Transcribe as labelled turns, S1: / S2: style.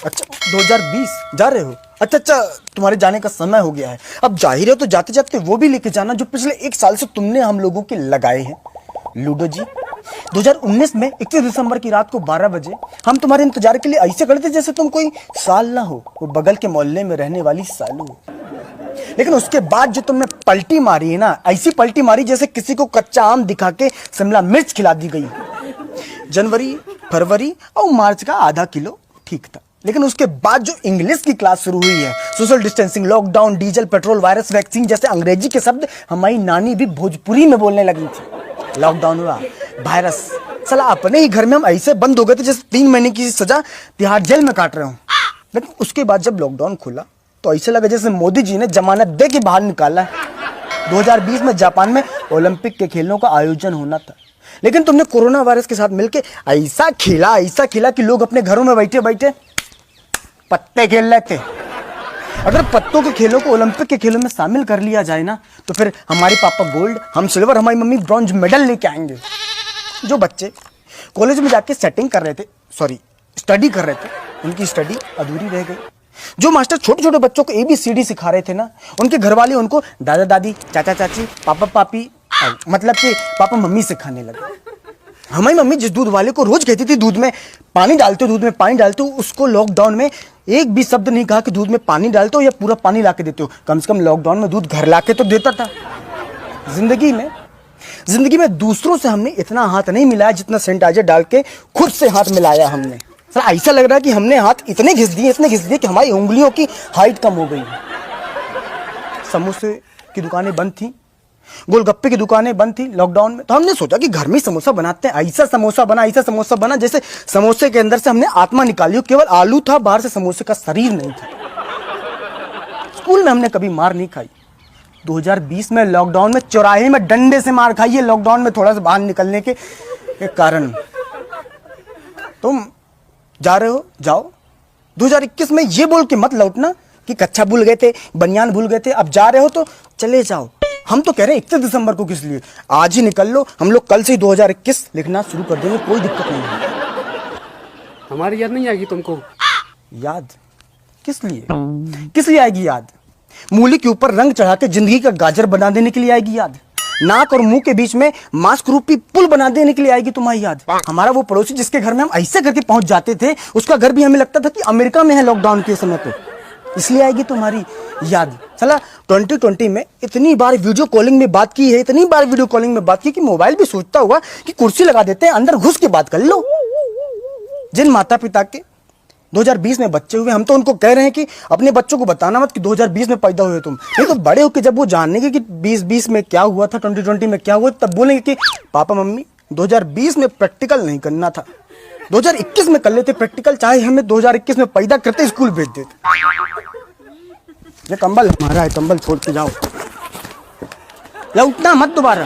S1: अच्छा 2020 जा रहे हो? अच्छा, तुम्हारे जाने का समय हो गया है। अब जा ही रहे हो तो जाते जाते वो भी लेके जाना जो पिछले 1 साल से तुमने हम लोगों के लगाए हैं। लूडो जी, 2019 में 31 दिसंबर की रात को 12 बजे हम तुम्हारे इंतजार के लिए ऐसे खड़े थे जैसे तुम कोई साल ना हो, वो बगल के मोहल्ले में रहने वाली सालू हो। लेकिन उसके बाद जो तुमने पलटी मारी है ना, ऐसी पलटी मारी जैसे किसी को कच्चा आम दिखा के शिमला मिर्च खिला दी गई। जनवरी, फरवरी और मार्च का आधा किलो ठीक था, लेकिन उसके बाद जो इंग्लिश की क्लास शुरू हुई है, social distancing, lockdown, diesel, petrol, virus, vaccine जैसे अंग्रेजी के शब्द हमारी नानी भी भोजपुरी में बोलने लगी थी। लॉकडाउन हुआ, वायरस, साला अपने ही घर में हम ऐसे बंद हो गए थे जैसे 3 महीने की सजा तिहाड़ जेल में काट रहे हो। लेकिन उसके बाद जब लॉकडाउन खुला तो ऐसे लगा जैसे मोदी जी ने जमानत दे के बाहर निकाला है। 2020 में जापान में ओलंपिक के खेलों का आयोजन होना था, लेकिन तुमने कोरोना वायरस के साथ मिलकर ऐसा खेला कि लोग अपने घरों में बैठे बैठे पत्ते खेल रहे थे। अगर पत्तों के खेलों को ओलंपिक के खेलों में शामिल कर लिया जाए ना, तो फिर हमारे पापा गोल्ड, हम सिल्वर, हमारी मम्मी ब्रॉन्ज मेडल लेके आएंगे। जो बच्चे कॉलेज में जाके स्टडी कर रहे थे, उनकी स्टडी अधूरी रह गई। जो मास्टर छोटे छोटे बच्चों को ABCD सिखा रहे थे ना, उनके घर वाले उनको दादा दादी, चाचा चाची, पापा पापी, मतलब कि पापा मम्मी सिखाने लगे। हमारी मम्मी जिस दूध वाले को रोज कहती थी दूध में पानी डालते हो, उसको लॉकडाउन में एक भी शब्द नहीं कहा कि दूध में पानी डालते हो या पूरा पानी लाके देते हो। कम से कम लॉकडाउन में दूध घर लाके तो देता था। जिंदगी में दूसरों से हमने इतना हाथ नहीं मिलाया जितना सैनिटाइजर डाल के खुद से हाथ मिलाया हमने। सर ऐसा लग रहा है कि हमने हाथ इतने घिस दिए कि हमारी उंगलियों की हाइट कम हो गई। समोसे की दुकानें बंद थी, गोलगप्पे की दुकानें बंद थी लॉकडाउन में, तो हमने सोचा कि घर में समोसा बनाते हैं। ऐसा समोसा बना जैसे समोसे के अंदर से हमने आत्मा निकाली हो, केवल आलू था, बाहर से समोसे का शरीर नहीं था। स्कूल में हमने कभी मार नहीं खाई। 2020 में लॉकडाउन में चौराहे में डंडे से मार खाई है, लॉकडाउन में थोड़ा सा बाहर निकलने के कारण। तुम जा रहे हो, जाओ। 2021 में ये बोल के मत लौटना कि कच्चा भूल गए थे, बनियान भूल गए थे। अब जा रहे हो तो चले जाओ। हम तो कह रहे हैं 31 दिसंबर को किस लिए, आज ही निकल लो। हम लोग कल से ही 2021 लिखना शुरू कर देंगे, कोई दिक्कत नहीं है।
S2: हमारी याद नहीं आएगी तुमको?
S1: याद किस लिए आएगी याद? मूली के ऊपर रंग चढ़ा के जिंदगी का गाजर बना देने के लिए आएगी याद। नाक और मुंह के बीच में मास्क रूपी पुल बना देने के लिए आएगी तुम्हारी याद। हमारा वो पड़ोसी जिसके घर में हम ऐसे करके पहुंच जाते थे, उसका घर भी हमें लगता था कि अमेरिका में है लॉकडाउन के समय पे, इसलिए आएगी तुम्हारी याद। चला 2020 में इतनी बार वीडियो कॉलिंग में बात की है, कि मोबाइल भी सोचता हुआ कि कुर्सी लगा देते हैं, अंदर घुस के बात कर लो। जिन माता पिता के 2020 में बच्चे हुए, हम तो उनको कह रहे हैं कि अपने बच्चों को बताना मत कि 2020 में पैदा हुए तुम। नहीं तो बड़े होकर जब वो जानेंगे कि 2020 में क्या हुआ था, 2020 में क्या हुआ, तब बोलेंगे कि पापा मम्मी 2020 में प्रैक्टिकल नहीं करना था, 2021 में कर लेते प्रैक्टिकल, चाहे हमें 2021 में पैदा करते स्कूल भेज देते। ये कंबल हमारा है, कंबल छोड़ के जाओ, लौटना मत दोबारा।